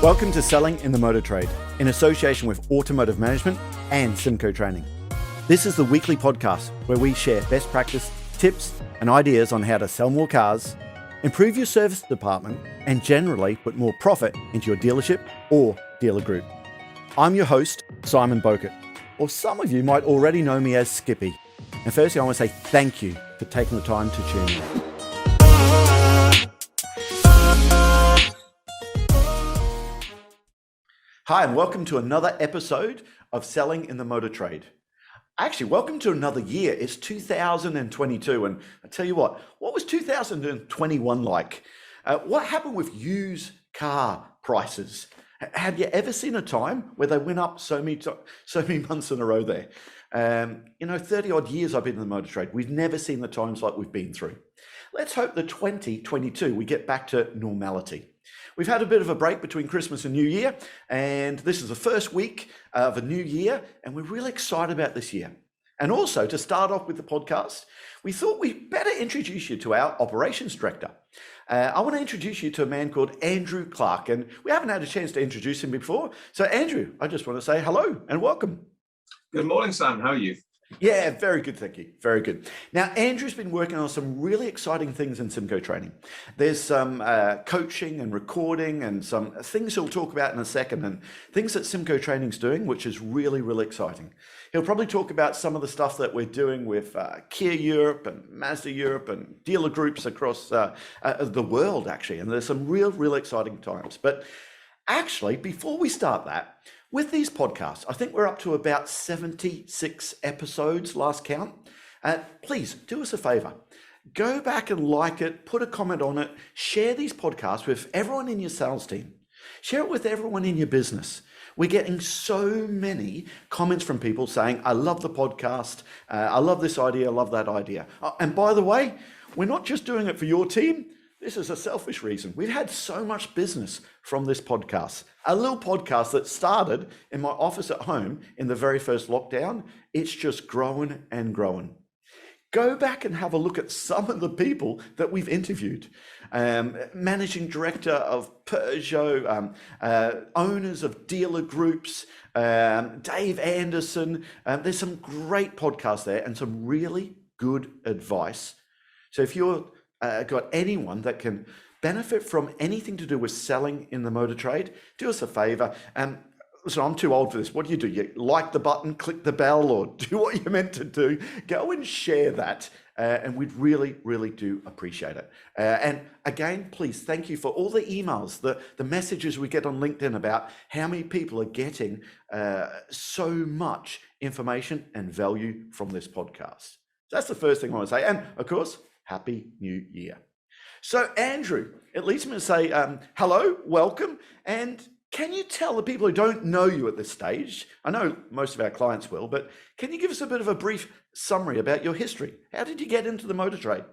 Welcome to Selling in the Motor Trade, in association with Automotive Management and symcotraining. This is the weekly podcast where we share best practice, tips, and ideas on how to sell more cars, improve your service department, and generally put more profit into your dealership or dealer group. I'm your host, Simon Bowkett, or some of you might already know me as Skippy. And firstly, I want to say thank you for taking the time to tune in. Hi, and welcome to another episode of Selling in the Motor Trade. Actually, welcome to another year. It's 2022, and I tell you what was 2021 like? What happened with used car prices? Have you ever seen a time where they went up so many months in a row there? 30 odd years I've been in the motor trade. We've never seen the times like we've been through. Let's hope that 2022 we get back to normality. We've had a bit of a break between Christmas and New Year, and this is the first week of a new year, and we're really excited about this year. And also, to start off with the podcast, we thought we'd better introduce you to our operations director. I want to introduce you to a man called Andrew Clark, and we haven't had a chance to introduce him before. So Andrew, I just want to say hello and welcome. Good morning, Sam. How are you? Yeah, very good, thank you. Very good. Now, Andrew's been working on some really exciting things in symcotraining. There's some coaching and recording and some things he'll talk about in a second, and things that symcotraining's doing, which is really, really exciting. He'll probably talk about some of the stuff that we're doing with Kia Europe and Mazda Europe and dealer groups across the world, actually. And there's some real exciting times. But actually, before we start that, with these podcasts, I think we're up to about 76 episodes, last count. Please do us a favor. Go back and like it, put a comment on it, share these podcasts with everyone in your sales team. Share it with everyone in your business. We're getting so many comments from people saying, I love the podcast, I love this idea, I love that idea. And by the way, we're not just doing it for your team. This is a selfish reason. We've had so much business from this podcast. A little podcast that started in my office at home in the very first lockdown. It's just growing and growing. Go back and have a look at some of the people that we've interviewed. Managing director of Peugeot, owners of dealer groups, Dave Anderson. There's some great podcasts there and some really good advice. So if you're got anyone that can benefit from anything to do with selling in the motor trade, do us a favor. So I'm too old for this. What do? You like the button, click the bell, or do what you're meant to do. Go and share that, and we'd really do appreciate it. And again, please, thank you for all the emails, the messages we get on LinkedIn about how many people are getting so much information and value from this podcast. So that's the first thing I want to say. And of course, Happy New Year. So Andrew, it leads me to say hello, welcome, and can you tell the people who don't know you at this stage, I know most of our clients will, but can you give us a bit of a brief summary about your history? How did you get into the motor trade?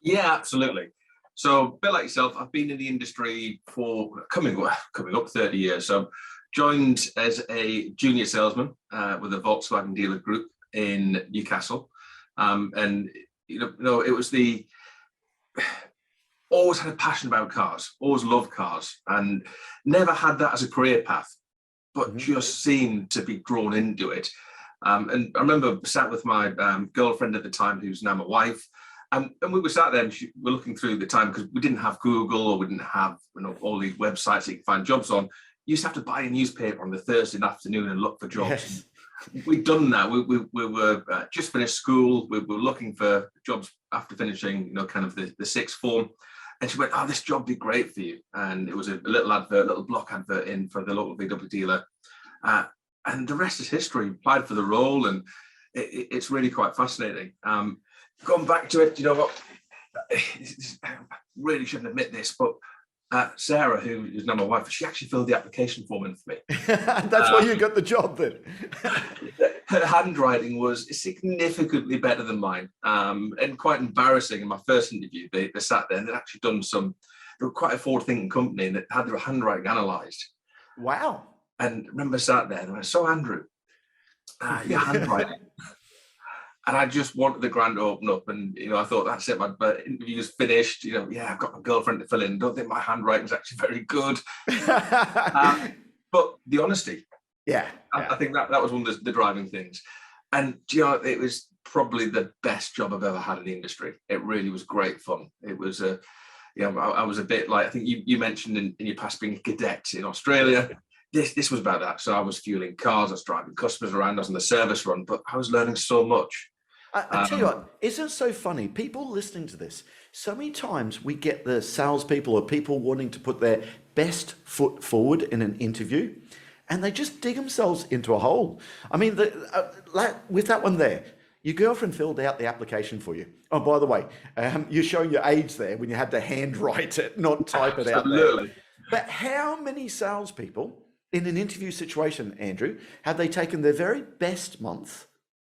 Yeah, absolutely. So a bit like yourself, I've been in the industry for coming up 30 years. So joined as a junior salesman with a Volkswagen dealer group in Newcastle. And it was always had a passion about cars, always loved cars, and never had that as a career path, but just seemed to be drawn into it. And I remember sat with my girlfriend at the time, who's now my wife, and we were sat there and we were looking through the time, because we didn't have Google, or we didn't have all these websites that you can find jobs on. You used to have to buy a newspaper on the Thursday afternoon and look for jobs. Yes. We'd done that. We were just finished school. We were looking for jobs after finishing, kind of the sixth form. And she went, "Oh, this job would be great for you." And it was a little block advert in for the local VW dealer. And the rest is history. Applied for the role, and it's really quite fascinating. Going back to it, I really shouldn't admit this, but Sarah, who is now my wife, she actually filled the application form in for me. That's why you got the job then. Her handwriting was significantly better than mine, and quite embarrassing. In my first interview, they sat there and they'd actually done they were quite a forward-thinking company, and they had their handwriting analysed. Wow. And I remember sat there and I went, "So Andrew, your handwriting." And I just wanted the grand open up, and I thought, that's it, my interview's finished. I've got my girlfriend to fill in. Don't think my handwriting's actually very good. But the honesty, I think that was one of the driving things. And it was probably the best job I've ever had in the industry. It really was great fun. It was I was a bit like, I think you mentioned in your past being a cadet in Australia. This was about that. So I was fueling cars, I was driving customers around, I was on the service run, but I was learning so much. I tell you what, isn't it so funny? People listening to this, so many times we get the salespeople or people wanting to put their best foot forward in an interview, and they just dig themselves into a hole. I mean, with that one there, your girlfriend filled out the application for you. Oh, by the way, you're showing your age there when you had to handwrite it, not type it out there. But how many salespeople in an interview situation, Andrew, have they taken their very best month,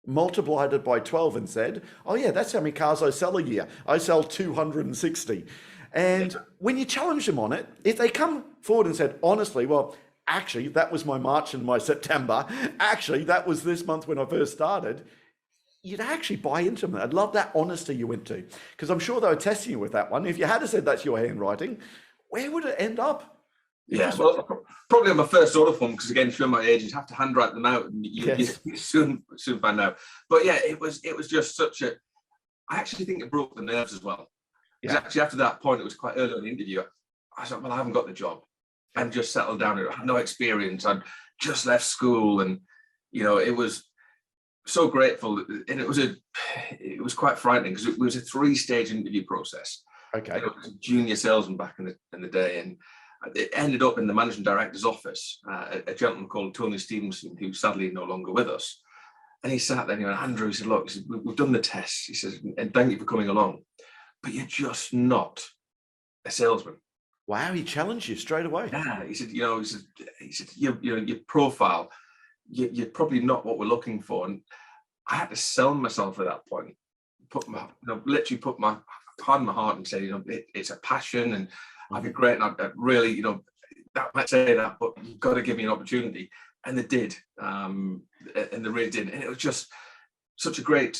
multiplied it by 12 and said, oh yeah, that's how many cars I sell a year. I sell 260. And when you challenge them on it, if they come forward and said, honestly, well, actually, that was my March and my September. Actually, that was this month when I first started. You'd actually buy into them. I'd love that honesty you went to, because I'm sure they were testing you with that one. If you had said that's your handwriting, where would it end up? Well, probably on my first order form, because again, showing my age, you'd have to handwrite them out, and you soon find out. But yeah, it was just such a. I actually think it broke the nerves as well. Because actually, after that point, it was quite early in the interview. I thought, well, I haven't got the job, and just settled down. I had no experience. I'd just left school, and it was so grateful, and it was quite frightening, because it was a 3-stage interview process. Okay, I was a junior salesman back in the day, and it ended up in the managing director's office. A gentleman called Tony Stevenson, who's sadly no longer with us, and he sat there and he went, Andrew, he said, look, he said, we've done the tests. He says, and thank you for coming along, but you're just not a salesman. Wow, he challenged you straight away. Yeah, he said, your profile, you're probably not what we're looking for. And I had to sell myself at that point, literally put my hand in my heart and say, it's a passion, and I'd be great, and I'd really, that might say that, but you've got to give me an opportunity. And they did, and they really did. And it was just such a great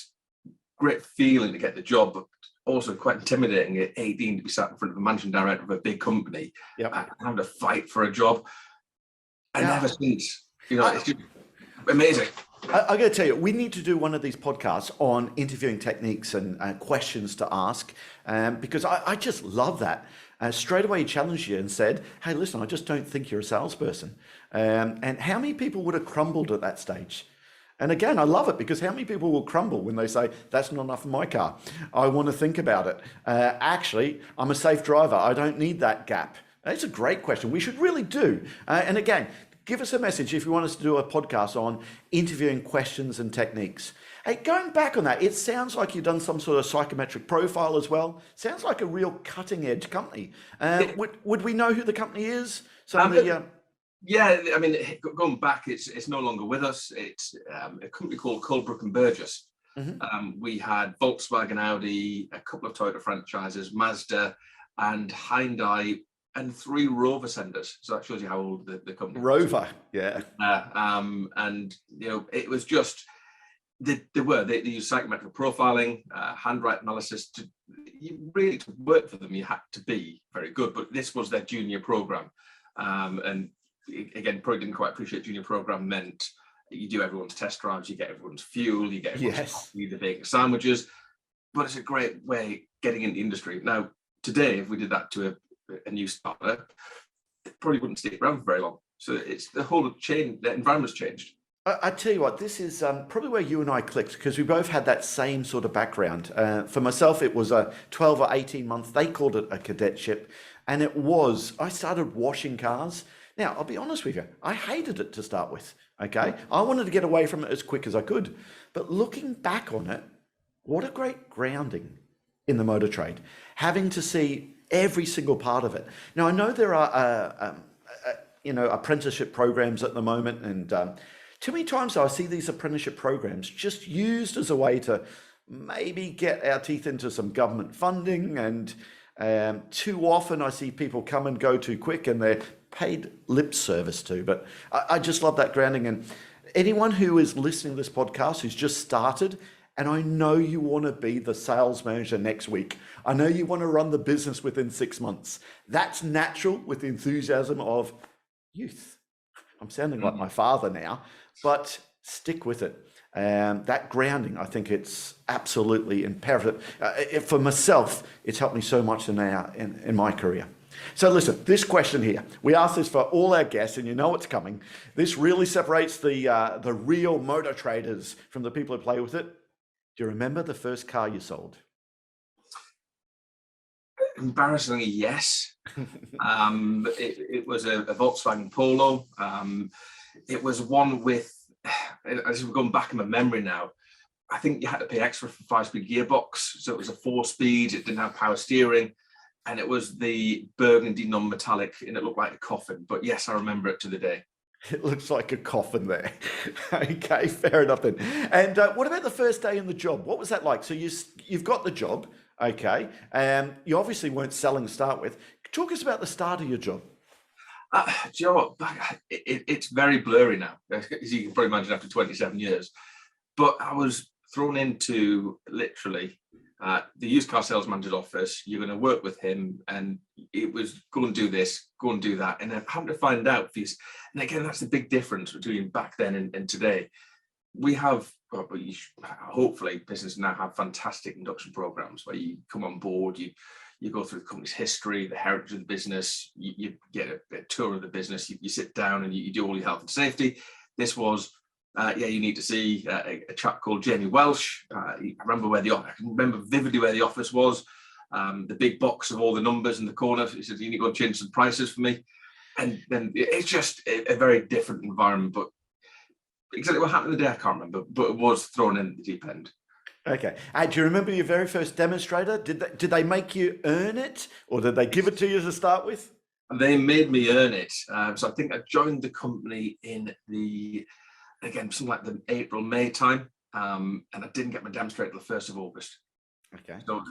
feeling to get the job, but also quite intimidating at 18 to be sat in front of a managing director of a big company and having to fight for a job. And ever since, it's just amazing. I got to tell you, we need to do one of these podcasts on interviewing techniques and questions to ask, because I just love that. Straight away he challenged you and said, hey, listen, I just don't think you're a salesperson. And how many people would have crumbled at that stage? And again, I love it, because how many people will crumble when they say, that's not enough for my car. I want to think about it. Actually, I'm a safe driver. I don't need that gap. It's a great question. We should really do. And again, give us a message if you want us to do a podcast on interviewing questions and techniques. Hey, going back on that, it sounds like you've done some sort of psychometric profile as well. Sounds like a real cutting edge company. Would we know who the company is? Yeah, I mean, going back, it's no longer with us. It's a company called Colebrook and Burgess. Mm-hmm. We had Volkswagen, Audi, a couple of Toyota franchises, Mazda, and Hyundai, and 3 Rover senders. So that shows you how old the company Rover, was. And it was just they use psychometric profiling, handwriting analysis. To work for them, you had to be very good. But this was their junior program, and again, probably didn't quite appreciate junior program meant you do everyone's test drives, you get everyone's fuel, you get everyone's coffee, the bacon sandwiches. But it's a great way getting into the industry. Now, today, if we did that to a new starter, it probably wouldn't stick around for very long. So it's the whole change, the environment's changed. I tell you what, this is probably where you and I clicked, because we both had that same sort of background. For myself, it was a 12 or 18 months. They called it a cadetship. And I started washing cars. Now, I'll be honest with you, I hated it to start with, okay? I wanted to get away from it as quick as I could. But looking back on it, what a great grounding in the motor trade, having to see every single part of it. Now, I know there are, apprenticeship programs at the moment, and too many times I see these apprenticeship programs just used as a way to maybe get our teeth into some government funding, and too often I see people come and go too quick, and they're paid lip service to. But I just love that grounding. And anyone who is listening to this podcast who's just started And I know you want to be the sales manager next week. I know you want to run the business within 6 months. That's natural with the enthusiasm of youth. I'm sounding like my father now, but stick with it. That grounding, I think it's absolutely imperative. For myself, it's helped me so much in my career. So listen, this question here, we ask this for all our guests, and you know it's coming. This really separates the real motor traders from the people who play with it. Do you remember the first car you sold? Embarrassingly, yes. It was a Volkswagen Polo. It was one with, as we're going back in my memory now, I think you had to pay extra for 5-speed gearbox. So it was a 4-speed, it didn't have power steering, and it was the burgundy non-metallic, and it looked like a coffin. But yes, I remember it to the day. It looks like a coffin there. Okay, fair enough then. And what about the first day in the job? What was that like? So you've got the job, okay. You obviously weren't selling to start with. Talk us about the start of your job. Do you know what? It's very blurry now, as you can probably imagine after 27 years. But I was thrown into literally the used car sales manager's office. You're going to work with him, and it was go and do this, go and do that, and then having to find out these. And again, that's the big difference between back then and today. We have, well, hopefully, businesses now have fantastic induction programs where you come on board, you go through the company's history, the heritage of the business, you get a tour of the business, you sit down and you do all your health and safety. This was. You need to see a chap called Jamie Welsh. I can remember vividly where the office was. The big box of all the numbers in the corner. He said, "You need to go and change some prices for me." And then it's just a very different environment. But exactly what happened the day I can't remember. But it was thrown in the deep end. Okay. Do you remember your very first demonstrator? Did they make you earn it, or did they give it to you to start with? And they made me earn it. So I think I joined the company in something like the April, May time, and I didn't get my demonstrator till the 1st of August. Okay. So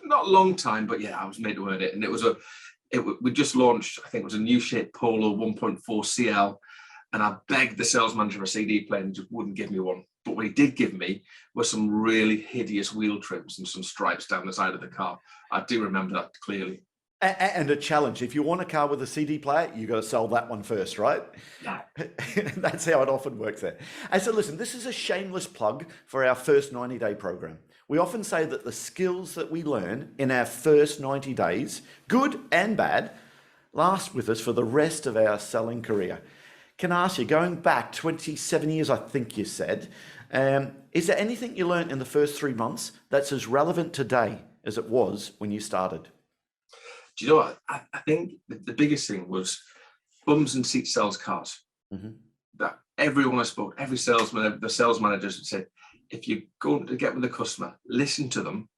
not a long time, but yeah, I was made to earn it. And we just launched, I think it was a new shape Polo 1.4 CL, and I begged the sales manager for a CD player and just wouldn't give me one. But what he did give me was some really hideous wheel trims and some stripes down the side of the car. I do remember that clearly. And a challenge. If you want a car with a CD player, you got to sell that one first, right? Yeah. That's how it often works there. And so listen, this is a shameless plug for our first 90-day program. We often say that the skills that we learn in our first 90 days, good and bad, last with us for the rest of our selling career. Can I ask you, going back 27 years, I think you said, is there anything you learned in the first 3 months that's as relevant today as it was when you started? Do you know what? I think the biggest thing was bums and seats sells cars. Mm-hmm. That everyone I spoke, every salesman, the sales managers said, if you're going to get with the customer, listen to them,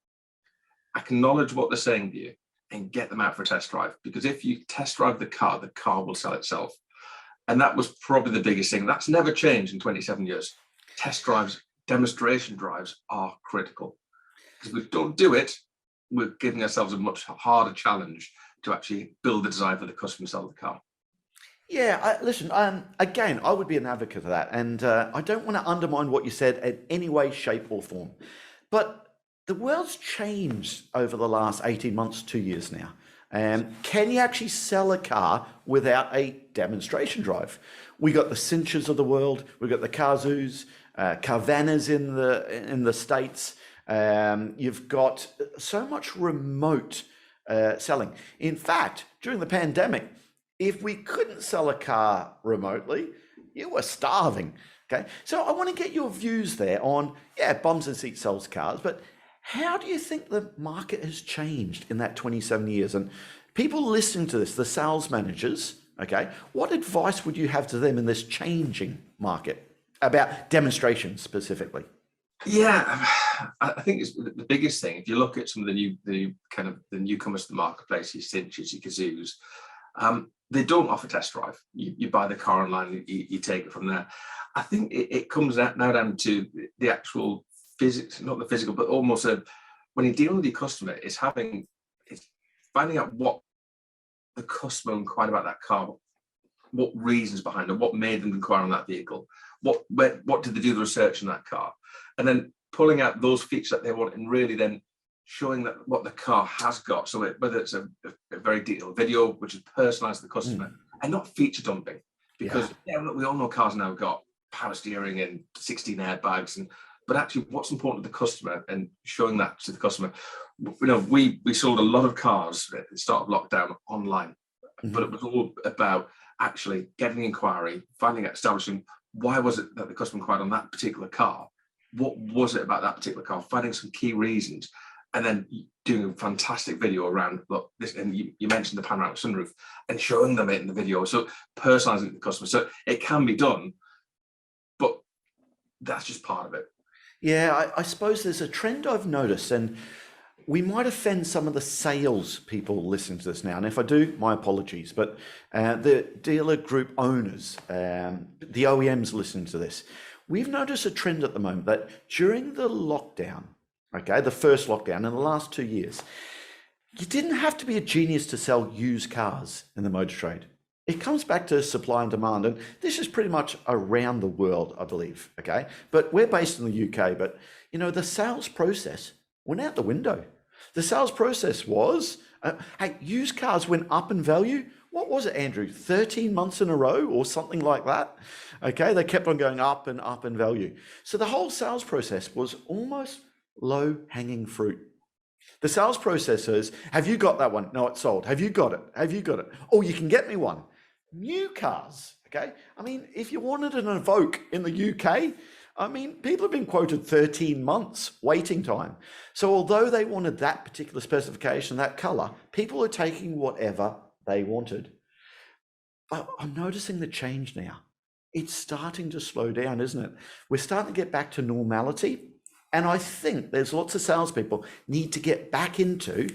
acknowledge what they're saying to you, and get them out for a test drive. Because if you test drive the car will sell itself. And that was probably the biggest thing. That's never changed in 27 years. Test drives, demonstration drives are critical. Because if we don't do it, we're giving ourselves a much harder challenge to actually build the desire for the customer to sell the car. Yeah, listen, again, I would be an advocate of that. And I don't want to undermine what you said in any way, shape or form. But the world's changed over the last 18 months, 2 years now. Can you actually sell a car without a demonstration drive? We got the Cinches of the world. We got the Kazoos, Carvanas in the States. You've got so much remote selling. In fact, during the pandemic, if we couldn't sell a car remotely, you were starving. Okay, so I want to get your views there on, bums and seats sells cars, but how do you think the market has changed in that 27 years? And people listening to this, the sales managers, okay, what advice would you have to them in this changing market about demonstrations specifically? Yeah, I think it's the biggest thing. If you look at some of the newcomers to the marketplace, your Cinches, your Kazoos, they don't offer test drive. You buy the car online, you take it from there. I think it comes now down to the actual physics, not the physical, but almost when you're dealing with your customer, it's finding out what the customer inquired about that car, what reasons behind it, what made them inquire on that vehicle, what did they do the research on that car, and then pulling out those features that they want and really then showing that what the car has got. So whether it's a very detailed video, which is personalized to the customer, and not feature dumping, because look, we all know cars now have got power steering and 16 airbags, but actually what's important to the customer and showing that to the customer. We sold a lot of cars at the start of lockdown online, but it was all about actually getting an inquiry, establishing why was it that the customer inquired on that particular car, what was it about that particular car, finding some key reasons, and then doing a fantastic video around, look, this, and you mentioned the panoramic sunroof, and showing them it in the video, so personalizing it to the customer. So it can be done, but that's just part of it. Yeah, I suppose there's a trend I've noticed, and we might offend some of the sales people listening to this now. And if I do, my apologies. But the dealer group owners, the OEMs listening to this, we've noticed a trend at the moment that during the lockdown, okay, the first lockdown in the last 2 years, you didn't have to be a genius to sell used cars in the motor trade. It comes back to supply and demand, and this is pretty much around the world, I believe, okay? But we're based in the UK, but the sales process went out the window. The sales process was, hey, used cars went up in value. What was it, Andrew? 13 months in a row or something like that? Okay, they kept on going up and up in value. So the whole sales process was almost low-hanging fruit. The sales process is, have you got that one? No, it's sold. Have you got it? Have you got it? Oh, you can get me one. New cars, okay? I mean, if you wanted an Evoque in the UK, people have been quoted 13 months waiting time. So although they wanted that particular specification, that color, people are taking whatever they wanted. But I'm noticing the change now. It's starting to slow down, isn't it? We're starting to get back to normality. And I think there's lots of salespeople need to get back into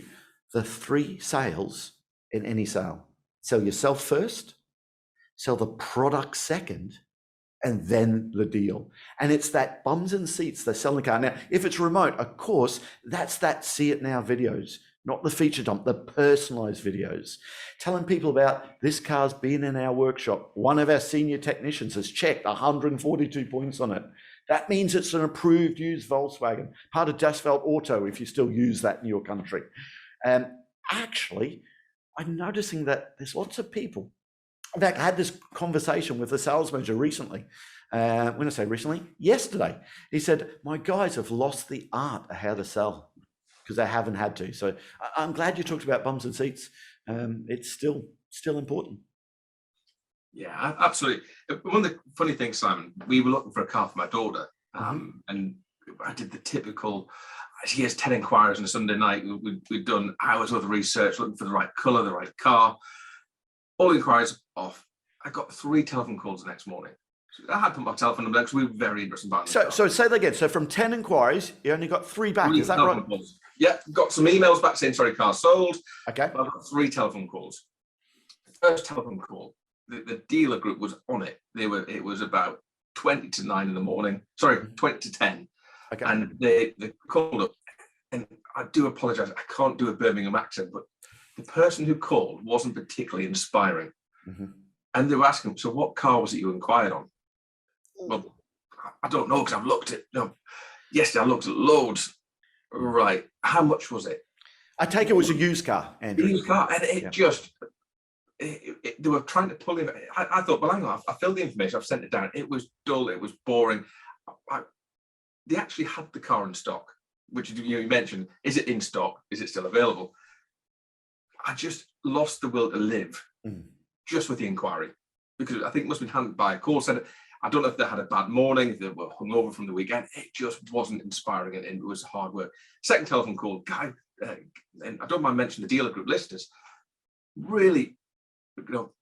the 3 sales in any sale. Sell yourself first, sell the product second, and then the deal. And it's that bums and seats they're selling the car. Now, if it's remote, of course, that's that see it now videos, not the feature dump, the personalized videos. Telling people about this car's been in our workshop. One of our senior technicians has checked 142 points on it. That means it's an approved used Volkswagen, part of Dasvelt Auto, if you still use that in your country. Actually, I'm noticing that there's lots of people. In fact, I had this conversation with the sales manager recently. When I say recently, yesterday. He said, my guys have lost the art of how to sell because they haven't had to. So I'm glad you talked about bums and seats. It's still important. Yeah, absolutely. One of the funny things, Simon, we were looking for a car for my daughter, and I did the typical, she has 10 inquiries on a Sunday night. We'd done hours worth of research, looking for the right colour, the right car. All inquiries off. I got 3 telephone calls the next morning. I had put my telephone number because we were very interested in buying. So say that again. So from 10 inquiries, you only got 3 back. Is that right? Calls. Yeah, got some emails back saying, sorry, car sold. Okay. I've got 3 telephone calls. First telephone call, the dealer group was on it. It was about 20 to 9 in the morning. Sorry, 20 to 10. Okay. And they called up, and I do apologize. I can't do a Birmingham accent, but the person who called wasn't particularly inspiring. And they were asking, so what car was it you inquired on? Well, I don't know because I've looked at, yesterday I looked at loads. Right. How much was it? I take it was a used car, Andrew. A used car. And it just, they were trying to pull in. I thought, well, hang on, I filled the information, I've sent it down. It was dull, it was boring. They actually had the car in stock, which you mentioned. Is it in stock? Is it still available? I just lost the will to live just with the inquiry, because I think it must have been handled by a call center. I don't know if they had a bad morning, if they were hungover from the weekend. It just wasn't inspiring, and it was hard work. Second telephone call, guy, and I don't mind mentioning the dealer group listers. Really,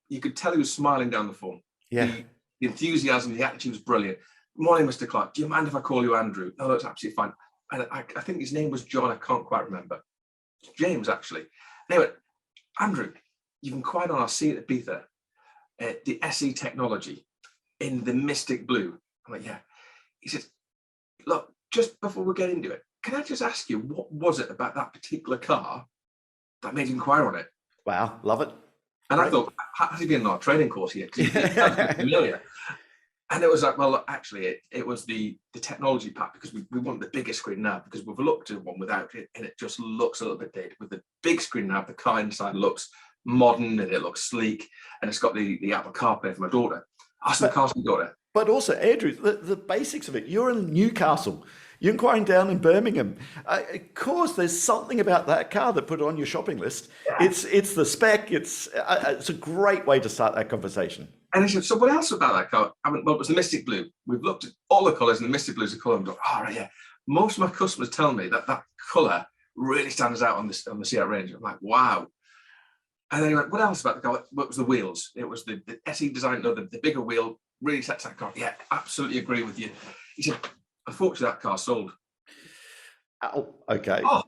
you could tell he was smiling down the phone. Yeah, the enthusiasm, the attitude was brilliant. Morning, Mr. Clark. Do you mind if I call you Andrew? No, that's absolutely fine. And I think his name was John. I can't quite remember. James, actually. Anyway, Andrew, you've inquired on our seat at Ibiza, the SE technology in the Mystic Blue. I'm like, yeah. He says, look, just before we get into it, can I just ask you, what was it about that particular car that made you inquire on it? Wow, love it. And I thought, has he been on our training course here? Because he's familiar. And it was like, well, actually, it was the technology part, because we want the bigger screen now, because we've looked at one without it, and it just looks a little bit dated. With the big screen now, the car inside looks modern and it looks sleek, and it's got the Apple CarPlay for my daughter. Ask the car's my daughter. But also, Andrew, the basics of it. You're in Newcastle. You're inquiring down in Birmingham. Of course, there's something about that car that put it on your shopping list. Yeah. It's the spec. It's a great way to start that conversation. And I said, so what else about that car? I mean, well, it was the Mystic Blue. We've looked at all the colours, and the Mystic Blue is a colour. I'm like, oh, right, yeah. Most of my customers tell me that colour really stands out on the Seat range. I'm like, wow. And then he went, what else about the car? Well, it was the wheels. It was the SE design, the bigger wheel really sets that car. Yeah, absolutely agree with you. He said, unfortunately, that car sold. Oh, okay. Oh.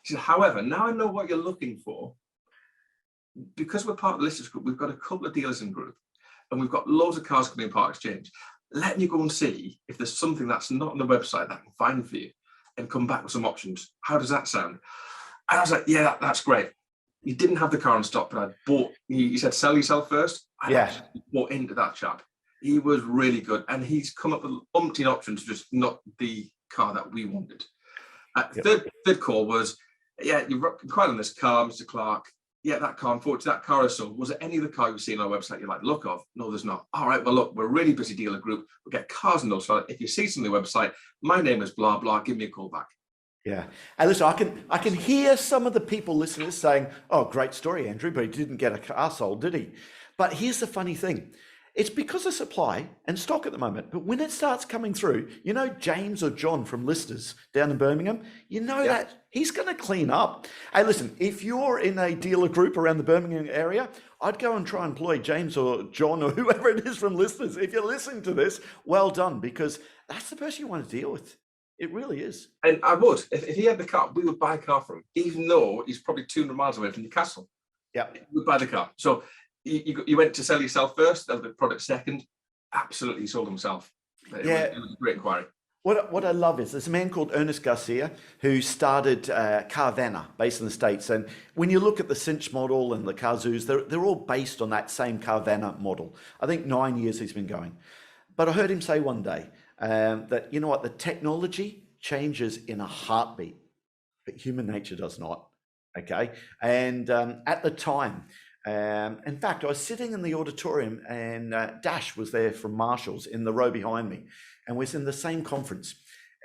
He said, however, now I know what you're looking for. Because we're part of the listers group, we've got a couple of dealers in the group, and we've got loads of cars coming in part exchange. Let me go and see if there's something that's not on the website that I can find for you, and come back with some options. How does that sound? And I was like, yeah, that's great. You didn't have the car in stock, but I bought, you said sell yourself first. I bought into that chap. He was really good, and he's come up with umpteen options, just not the car that we wanted. Third call was, yeah, you've inquired on this car, Mr. Clark. Yeah, that car, unfortunately, that car is sold. Was there any other car you've seen on our website you like the look of? No, there's not. All right, well, look, we're a really busy dealer group. We get cars and those. So if you see something on the website, my name is blah, blah, give me a call back. Yeah. And listen, I can hear some of the people listening saying, oh, great story, Andrew, but he didn't get a car sold, did he? But here's the funny thing. It's because of supply and stock at the moment. But when it starts coming through, you know, James or John from Listers down in Birmingham, you know that he's going to clean up. Hey, listen, if you're in a dealer group around the Birmingham area, I'd go and try and employ James or John or whoever it is from Listers. If you're listening to this, well done, because that's the person you want to deal with. It really is. And I would. If he had the car, we would buy a car from him, even though he's probably 200 miles away from Newcastle. Yeah. We would buy the car. So you went to sell yourself first, then the product second. Absolutely, he sold himself. It was a great inquiry. What I love is there's a man called Ernest Garcia who started Carvana based in the States. And when you look at the Cinch model and the Kazoos, they're all based on that same Carvana model. I think 9 years he's been going. But I heard him say one day that, you know what, the technology changes in a heartbeat, but human nature does not. Okay. And at the time, in fact, I was sitting in the auditorium, and Dash was there from Marshall's in the row behind me, and was in the same conference.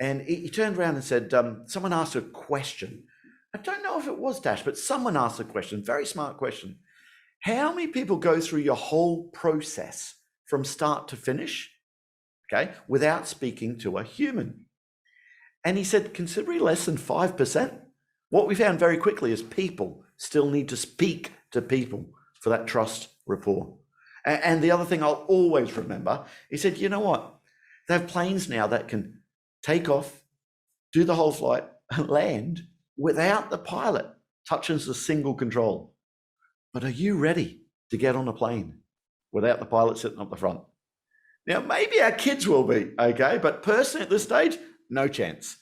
And he turned around and said, someone asked a question. I don't know if it was Dash, but someone asked a question, very smart question. How many people go through your whole process from start to finish, okay, without speaking to a human? And he said, considerably less than 5%. What we found very quickly is people still need to speak to people for that trust rapport. And the other thing I'll always remember, he said, you know what? They have planes now that can take off, do the whole flight, and land without the pilot touching a single control. But are you ready to get on a plane without the pilot sitting up the front? Now, maybe our kids will be, okay? But personally at this stage, no chance.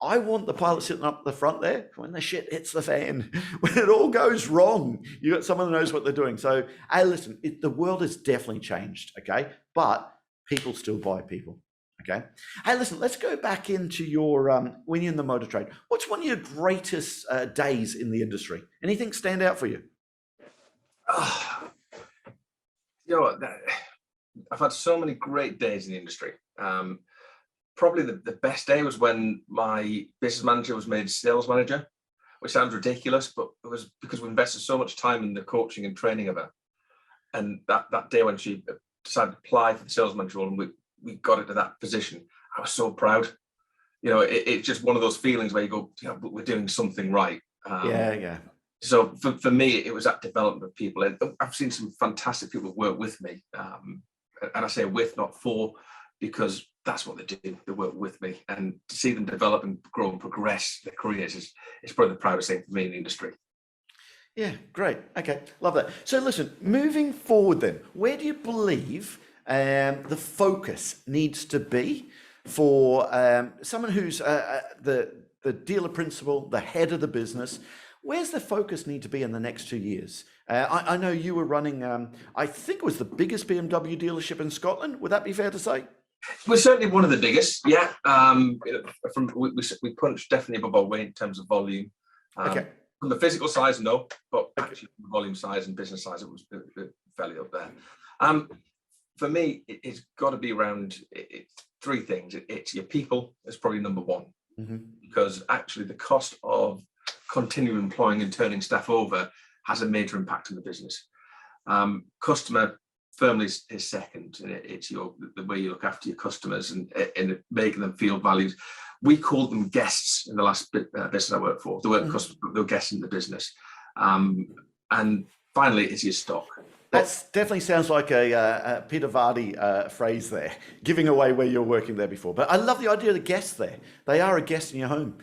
I want the pilot sitting up the front there when the shit hits the fan, when it all goes wrong. You got someone who knows what they're doing. So, hey, listen, the world has definitely changed, okay? But people still buy people, okay? Hey, listen, let's go back into your, when you're in the motor trade. What's one of your greatest days in the industry? Anything stand out for you? You know what? I've had so many great days in the industry. Probably the best day was when my business manager was made sales manager, which sounds ridiculous, but it was because we invested so much time in the coaching and training of her. And that day when she decided to apply for the sales manager role and we got into that position, I was so proud. You know, it's just one of those feelings where you go, yeah, but we're doing something right. Yeah. So for me, it was that development of people. And I've seen some fantastic people work with me. And I say with, not for, because that's what they do. They work with me, and to see them develop and grow and progress their careers is probably the proudest thing for me in the industry. Yeah, great. Okay, love that. So listen, moving forward then, where do you believe the focus needs to be for someone who's the dealer principal, the head of the business? Where's the focus need to be in the next 2 years? I know you were running, I think it was the biggest BMW dealership in Scotland. Would that be fair to say? We're certainly one of the biggest, yeah. We punch definitely above our weight in terms of volume. Okay. From the physical size, no, but Okay. actually from the volume size and business size, it was fairly up there. For me, it's got to be around three things. It's your people is probably number one, because actually the cost of continuing employing and turning staff over has a major impact on the business. Customer firmly is second, and it's the way you look after your customers and making them feel valued. We called them guests in the last business I worked for. They weren't customers, but they were guests in the business. And finally, it's your stock. That definitely sounds like a Peter Vardy phrase there, giving away where you're working there before. But I love the idea of the guests there. They are a guest in your home.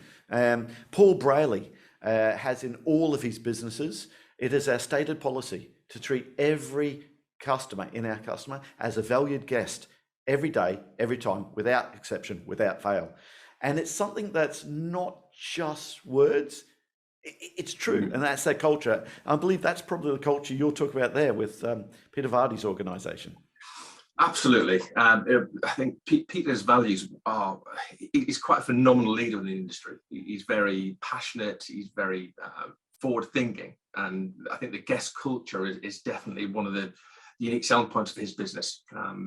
Paul Brayley has in all of his businesses, it is our stated policy to treat every customer in our customer as a valued guest every day, every time, without exception, without fail. And it's something that's not just words. It's true, and that's that culture. I believe that's probably the culture you're talking about there with Peter Vardy's organisation. Absolutely. I think Peter's values are, he's quite a phenomenal leader in the industry. He's very passionate, he's very forward thinking. And I think the guest culture is definitely one of the unique selling points of his business.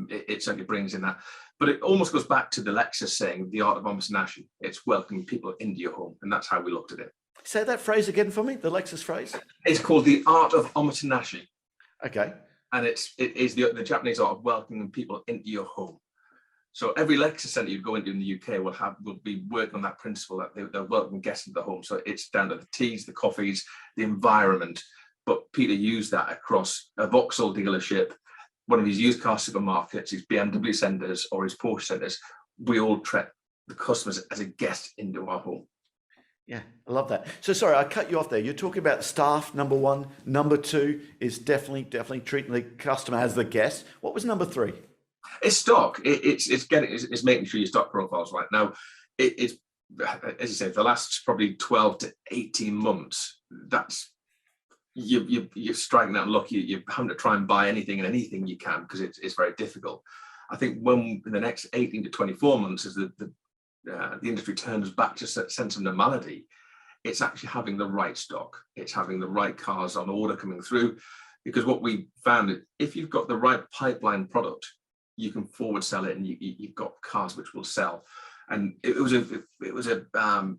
It certainly brings in that. But it almost goes back to the Lexus saying, the art of omotenashi. It's welcoming people into your home. And that's how we looked at it. Say that phrase again for me, the Lexus phrase. It's called the art of omotenashi. Okay. And it is the Japanese art of welcoming people into your home. So every Lexus centre you go into in the UK will be working on that principle that they're welcoming guests into the home. So it's down to the teas, the coffees, the environment. But Peter used that across a Vauxhall dealership, one of his used car supermarkets, his BMW centres or his Porsche centres. We all treat the customers as a guest into our home. Yeah, I love that. So sorry, I cut you off there. You're talking about staff, number one. Number two is definitely treating the customer as the guest. What was number three? It's stock. It's making sure your stock profile's right. Now, it's as you say, the last probably 12 to 18 months, that's you're striking out luck. You're having to try and buy anything and anything you can because it's very difficult. I think when in the next 18 to 24 months, as the industry turns back to a sense of normality, it's actually having the right stock. It's having the right cars on order coming through, because what we found is if you've got the right pipeline product, you can forward sell it, and you've got cars which will sell. And it was a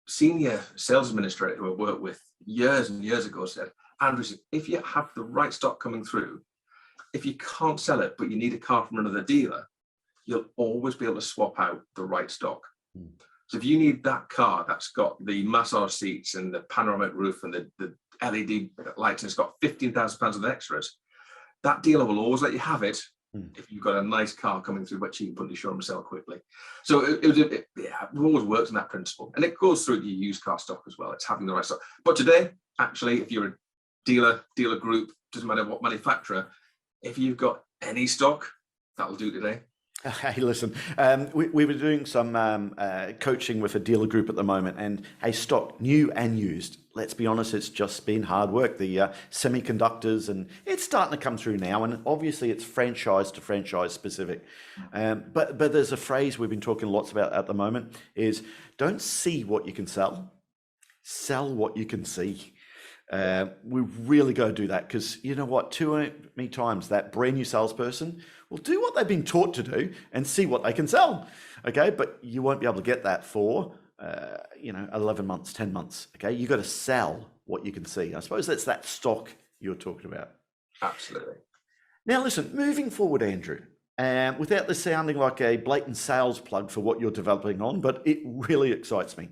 senior sales administrator who I worked with years and years ago said, Andrew, if you have the right stock coming through, if you can't sell it but you need a car from another dealer, you'll always be able to swap out the right stock. So if you need that car that's got the massage seats and the panoramic roof and the LED lights, and it's got £15,000 of extras, that dealer will always let you have it if you've got a nice car coming through which you can put in the showroom and sell quickly. So it always works on that principle, and it goes through the used car stock as well. It's having the right stock. But today, actually, if you're a dealer group, doesn't matter what manufacturer, if you've got any stock, that'll do today. Hey, listen, we were doing some coaching with a dealer group at the moment, and hey, stock, new and used. Let's be honest, it's just been hard work. The semiconductors, and it's starting to come through now, and obviously it's franchise to franchise specific. But there's a phrase we've been talking lots about at the moment is don't see what you can sell what you can see. We really got to do that, because you know what, too many times that brand new salesperson will do what they've been taught to do and see what they can sell. Okay, but you won't be able to get that for 11 months, 10 months. Okay, you got to sell what you can see. I suppose that's that stock you're talking about. Absolutely. Now listen, moving forward, Andrew, without this sounding like a blatant sales plug for what you're developing on, but it really excites me.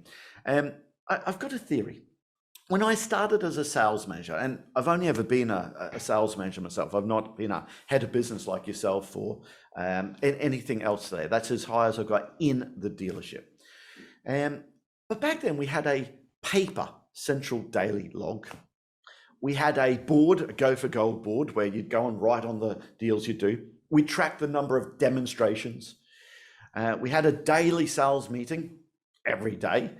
I've got a theory. When I started as a sales manager, and I've only ever been a sales manager myself, I've not been a head of business like yourself or anything else there. That's as high as I got in the dealership. But back then we had a paper central daily log. We had a board, a Go for Gold board, where you'd go and write on the deals you do. We tracked the number of demonstrations. We had a daily sales meeting every day.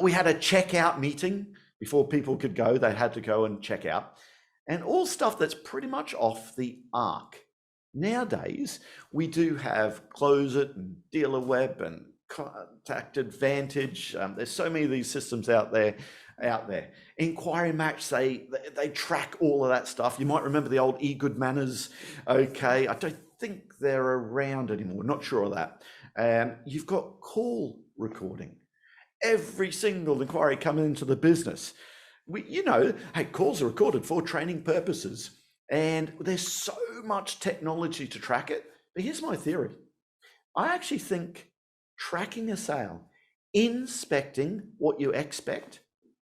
We had a checkout meeting Before people could go, they had to go and check out, and all stuff that's pretty much off the arc. Nowadays, we do have Close It and Dealer Web and Contact Advantage. There's so many of these systems out there. Inquiry Match, they track all of that stuff. You might remember the old eGood Manners. Okay, I don't think they're around anymore. Not sure of that. You've got call recording. Every single inquiry coming into the business, hey, calls are recorded for training purposes, and there's so much technology to track it. But here's my theory. I actually think tracking a sale, inspecting what you expect,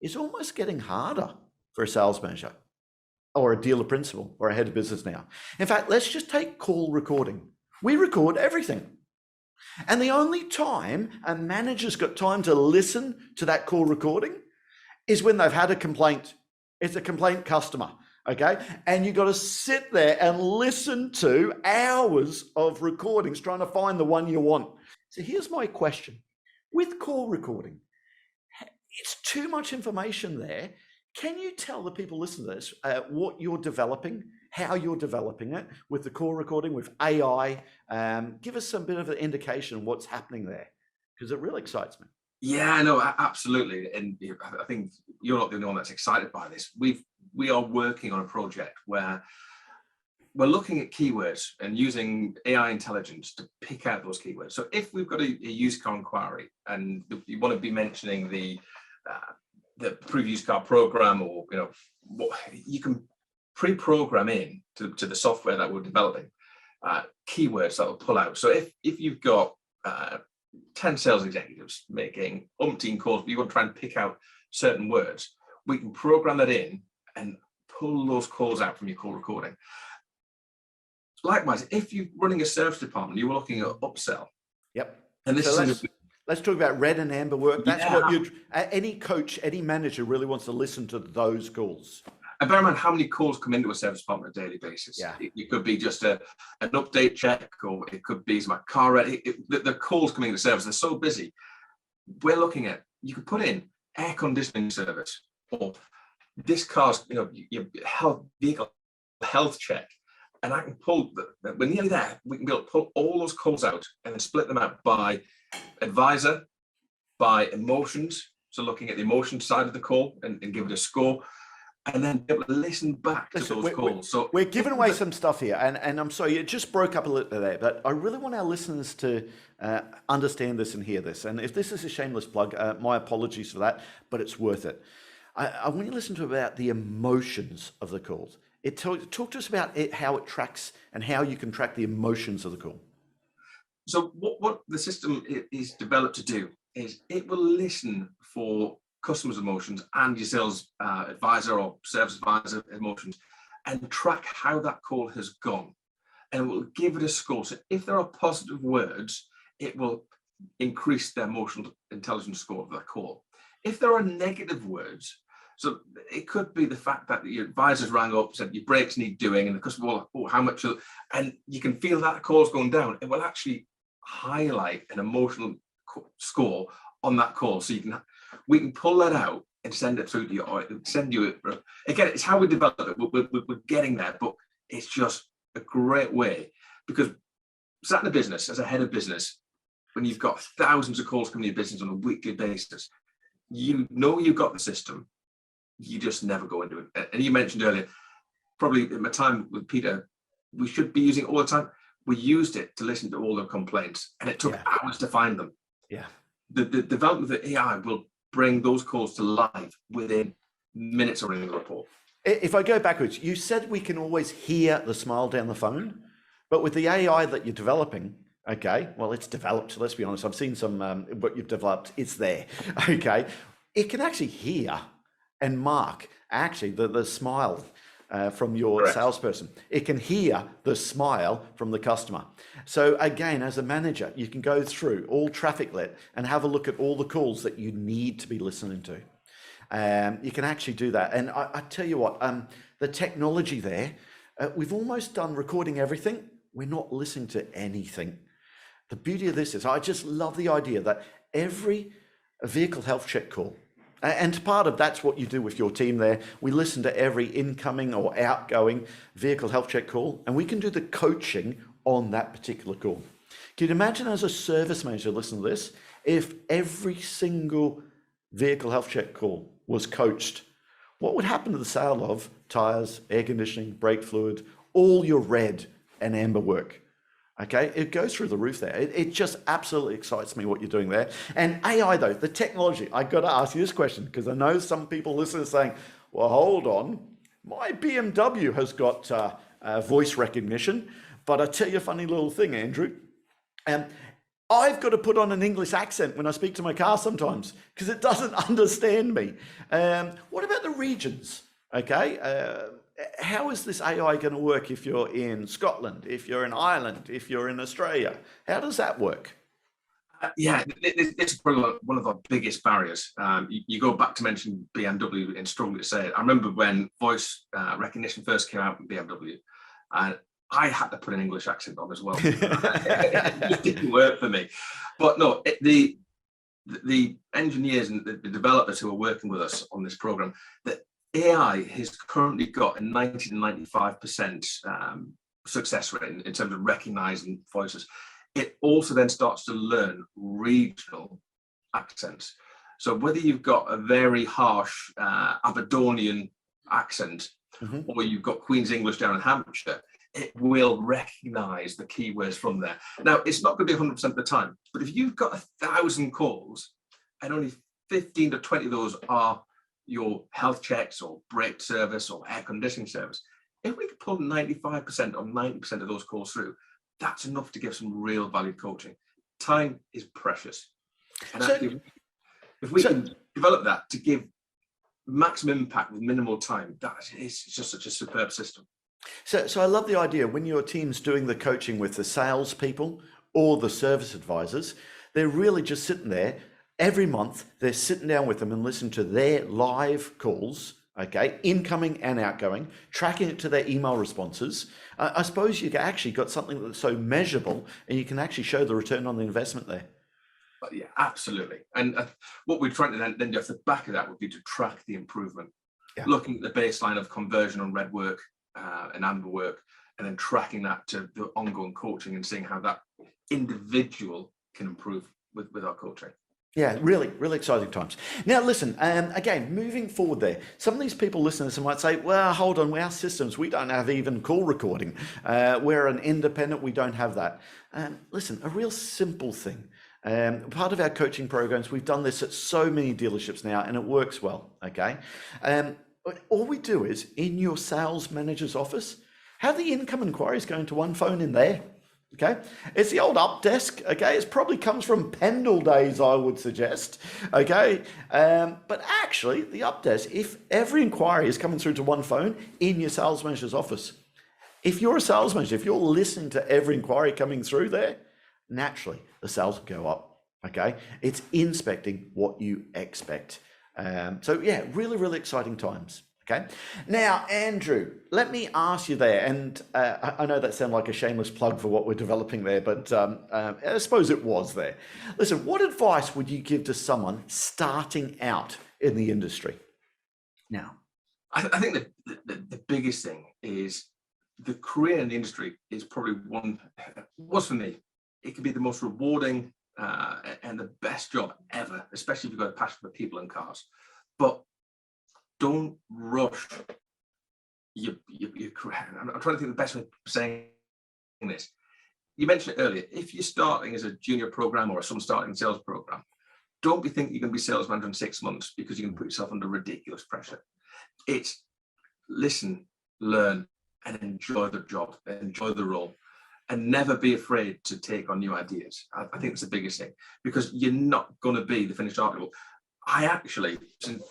is almost getting harder for a sales manager or a dealer principal or a head of business now. In fact, let's just take call recording. We record everything. And the only time a manager's got time to listen to that call recording is when they've had a complaint. It's a complaint customer, okay? And you've got to sit there and listen to hours of recordings trying to find the one you want. So here's my question. With call recording, it's too much information there. Can you tell the people listening to this what you're developing, how you're developing it with the call recording, with AI? Give us some bit of an indication of what's happening there, because it really excites me. Yeah, no, absolutely. And I think you're not the only one that's excited by this. We are working on a project where we're looking at keywords and using AI intelligence to pick out those keywords. So if we've got a used car inquiry and you want to be mentioning the pre-used car program, or what you can pre-program in to the software that we're developing, keywords that will pull out. So if you've got 10 sales executives making umpteen calls, but you want to try and pick out certain words, we can program that in and pull those calls out from your call recording. Likewise, if you're running a service department, you were looking at upsell. Yep. And this let's talk about red and amber work. That's what any coach, any manager really wants to listen to those calls. And bear in mind how many calls come into a service department on a daily basis. Yeah. It could be just an update check, or it could be, is my car ready? The calls coming into service, they're so busy. We're looking at, you could put in air conditioning service, or this car's, your vehicle health check. And I can pull, we're nearly there. We can be able to pull all those calls out and then split them out by advisor, by emotions. So looking at the emotion side of the call and give it a score, and then be able to listen back to those calls. So we're giving away some stuff here, and I'm sorry, it just broke up a little there, but I really want our listeners to understand this and hear this. And if this is a shameless plug, my apologies for that, but it's worth it. I want you to listen to about the emotions of the calls. Talk to us about how it tracks and how you can track the emotions of the call. So what the system is developed to do is it will listen for customers' emotions and your sales advisor or service advisor emotions, and track how that call has gone, and it will give it a score. So if there are positive words, it will increase the emotional intelligence score of that call. If there are negative words, so it could be the fact that your advisors rang up, said your brakes need doing, and the customer will, how much, and you can feel that call's going down. It will actually highlight an emotional score on that call. So we can pull that out and send it through to you, or send you it. Again, it's how we develop it. We're getting there, but it's just a great way, because sat in a business as a head of business, when you've got thousands of calls coming to your business on a weekly basis, you've got the system. You just never go into it. And you mentioned earlier, probably in my time with Peter, we should be using it all the time. We used it to listen to all the complaints, and it took hours to find them. Yeah. The development of the AI will bring those calls to life within minutes of reading the report. If I go backwards, you said we can always hear the smile down the phone, but with the AI that you're developing, okay, well, it's developed. Let's be honest. I've seen some what you've developed. It's there. Okay, it can actually hear and mark actually the smile from your Correct. salesperson. It can hear the smile from the customer. So again, as a manager, you can go through all traffic lit and have a look at all the calls that you need to be listening to. You can actually do that. And I tell you what, the technology there, we've almost done recording everything. We're not listening to anything. The beauty of this is I just love the idea that every vehicle health check call, And part of that's what you do with your team there. We listen to every incoming or outgoing vehicle health check call, and we can do the coaching on that particular call. Can you imagine as a service manager, listen to this, if every single vehicle health check call was coached, what would happen to the sale of tires, air conditioning, brake fluid, all your red and amber work? Okay, it goes through the roof there. It just absolutely excites me what you're doing there. And AI though, the technology, I got to ask you this question because I know some people listening are saying, well, hold on, my BMW has got voice recognition, but I tell you a funny little thing, Andrew. I've got to put on an English accent when I speak to my car sometimes because it doesn't understand me. What about the regions? Okay, how is this AI going to work if you're in Scotland, if you're in Ireland, if you're in Australia? How does that work? Yeah, this is probably one of our biggest barriers. You go back to mention BMW and struggling to say it. I remember when voice recognition first came out in BMW, and I had to put an English accent on as well. It just didn't work for me. But no, the engineers and the developers who are working with us on this program, that AI has currently got a 90 to 95% success rate in terms of recognizing voices. It also then starts to learn regional accents. So whether you've got a very harsh Aberdonian accent, or you've got Queen's English down in Hampshire, it will recognize the keywords from there. Now, it's not going to be 100% of the time, but if you've got 1,000 calls and only 15 to 20 of those are your health checks or brake service or air conditioning service, if we could pull 95% or 90% of those calls through, that's enough to give some real valued coaching. Time is precious. And actually, if we can develop that to give maximum impact with minimal time, that is just such a superb system. So I love the idea when your team's doing the coaching with the salespeople or the service advisors, they're really just sitting there every month. They're sitting down with them and listening to their live calls, okay, incoming and outgoing, tracking it to their email responses. I suppose you actually got something that's so measurable and you can actually show the return on the investment there. But yeah, absolutely. And what we're trying to then do off the back of that would be to track the improvement, looking at the baseline of conversion on red work and amber work, and then tracking that to the ongoing coaching and seeing how that individual can improve with our coaching. Yeah, really, really exciting times. Now, listen, again, moving forward there, some of these people listening to this might say, well, hold on, our systems, we don't have even call recording. We're an independent, we don't have that. Listen, a real simple thing. Part of our coaching programs, we've done this at so many dealerships now, and it works well, okay? All we do is, in your sales manager's office, have the income inquiries going to one phone in there. Okay, it's the old up desk. Okay, it probably comes from Pendle days, I would suggest. Okay, but actually, the up desk, if every inquiry is coming through to one phone in your sales manager's office, if you're a sales manager, if you're listening to every inquiry coming through there, naturally the sales will go up. Okay, it's inspecting what you expect. So yeah, really, really exciting times. Okay. Now, Andrew, let me ask you there, and I know that sounded like a shameless plug for what we're developing there, but I suppose it was there. Listen, what advice would you give to someone starting out in the industry now? I think that the biggest thing is the career in the industry is probably was for me, it can be the most rewarding and the best job ever, especially if you've got a passion for people and cars. But don't rush your career. I'm trying to think of the best way of saying this. You mentioned it earlier. If you're starting as a junior program or some starting sales program, don't be thinking you're going to be sales manager in 6 months because you're going to put yourself under ridiculous pressure. It's listen, learn, and enjoy the job, enjoy the role, and never be afraid to take on new ideas. I think it's the biggest thing, because you're not going to be the finished article. I actually, since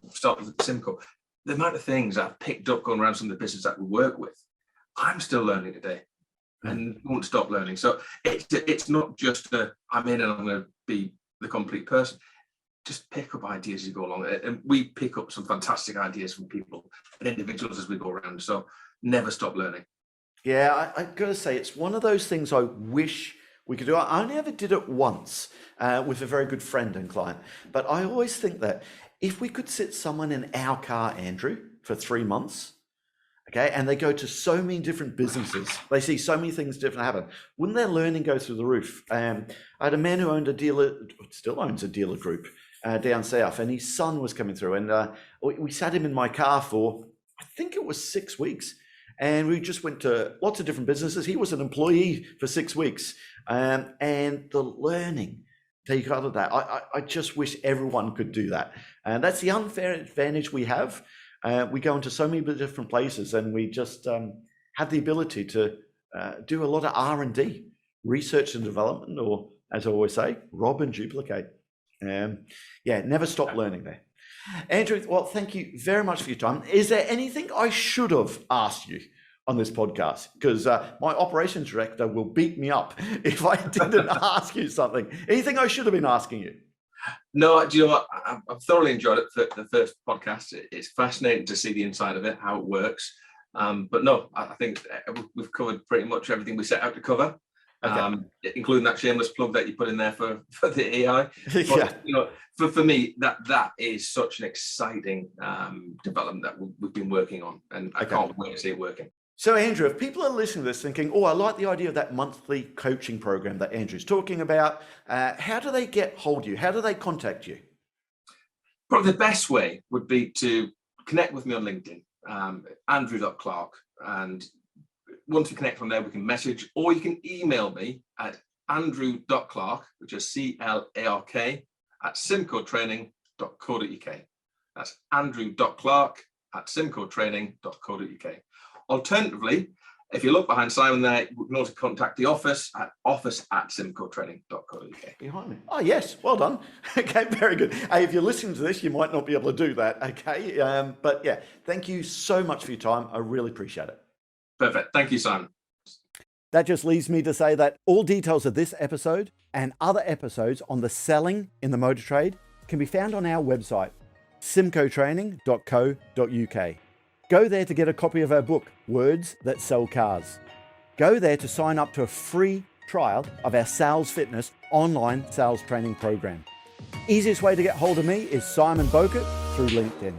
starting with Simco, the amount of things I've picked up going around some of the business that we work with, I'm still learning today and won't stop learning. So it's not just I'm in and I'm going to be the complete person. Just pick up ideas as you go along. And we pick up some fantastic ideas from people and individuals as we go around. So never stop learning. Yeah, I've got to say, it's one of those things I wish we could do. I only ever did it once with a very good friend and client, but I always think that if we could sit someone in our car, Andrew, for 3 months, okay, and they go to so many different businesses, they see so many things different happen, wouldn't their learning go through the roof? I had a man who owned a dealer, still owns a dealer group down south, and his son was coming through, and we sat him in my car for, I think it was 6 weeks, and we just went to lots of different businesses. He was an employee for 6 weeks, and the learning he got of that, I just wish everyone could do that. And that's the unfair advantage we have. We go into so many different places, and we just have the ability to do a lot of R&D, research and development, or as I always say, rob and duplicate. Never stop learning there. Andrew, well, thank you very much for your time. Is there anything I should have asked you on this podcast? Because my operations director will beat me up if I didn't ask you something. Anything I should have been asking you? No, do you know what? I've thoroughly enjoyed it for the first podcast. It's fascinating to see the inside of it, how it works. But no, I think we've covered pretty much everything we set out to cover, including that shameless plug that you put in there for the AI. But, you know, for me, that is such an exciting development that we've been working on, and I can't wait to see it working. So, Andrew, if people are listening to this thinking, oh, I like the idea of that monthly coaching program that Andrew's talking about, how do they get hold of you? How do they contact you? Probably the best way would be to connect with me on LinkedIn, andrew.clark. And once we connect from there, we can message, or you can email me at andrew.clark, which is CLARK, at symcotraining.co.uk. That's andrew.clark@symcotraining.co.uk. Alternatively, if you look behind Simon there, you can also contact the office at office@symcotraining.co.uk. Behind me. Oh, yes. Well done. Okay, very good. Hey, if you're listening to this, you might not be able to do that. Okay. But yeah, thank you so much for your time. I really appreciate it. Perfect. Thank you, Simon. That just leaves me to say that all details of this episode and other episodes on the selling in the motor trade can be found on our website, symcotraining.co.uk. Go there to get a copy of our book, Words That Sell Cars. Go there to sign up to a free trial of our Sales Fitness online sales training program. Easiest way to get hold of me is Simon Bowkett through LinkedIn.